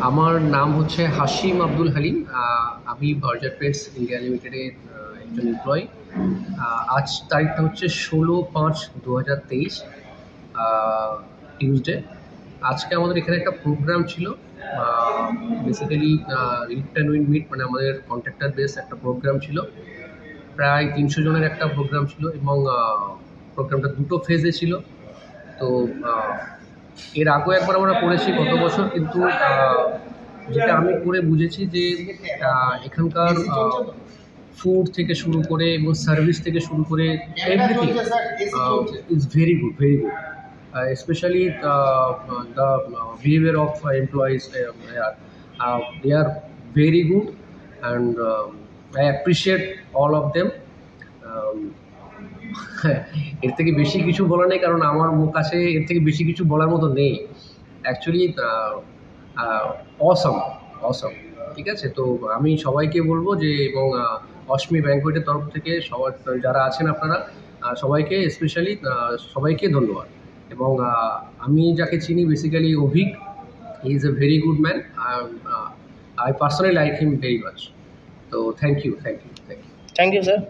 আমার নাম হচ্ছে হাশিম আব্দুল হালিম। আমি বার্জার পেটস ইন্ডিয়া লিমিটেডের একজন এমপ্লয়ি। আজ তারিখটা হচ্ছে 16/5/2023, টিউসডে। আজকে আমাদের এখানে একটা প্রোগ্রাম ছিল, basically lift and win meet, মানে আমাদের কন্ট্রাক্টর বেস একটা প্রোগ্রাম ছিল। প্রায় 300 জনের একটা প্রোগ্রাম ছিল এবং প্রোগ্রামটা দুটো ফেজে ছিল। তো এর আগেও একবার আমরা করেছি গত বছর, কিন্তু যেটা আমি করে বুঝেছি যে এখানকার ফুড থেকে শুরু করে এবং সার্ভিস থেকে শুরু করে everything is very good, very good. Especially the behavior of employees, they are very good, and I appreciate all of them. এর থেকে বেশি কিছু বলার নেই, কারণ আমার কাছে এর থেকে বেশি কিছু বলার মতো নেই। অ্যাকচুয়ালি অসম, ঠিক আছে। তো আমি সবাইকে বলবো যে, এবং অশ্মি ব্যাংকোয়েটের তরফ থেকে সবার যারা আছেন আপনারা সবাইকে, স্পেশালি সবাইকে ধন্যবাদ। এবং আমি যাকে চিনি basically Abhik, he is a very good man. I personally like him very much. তো thank you. Thank you sir.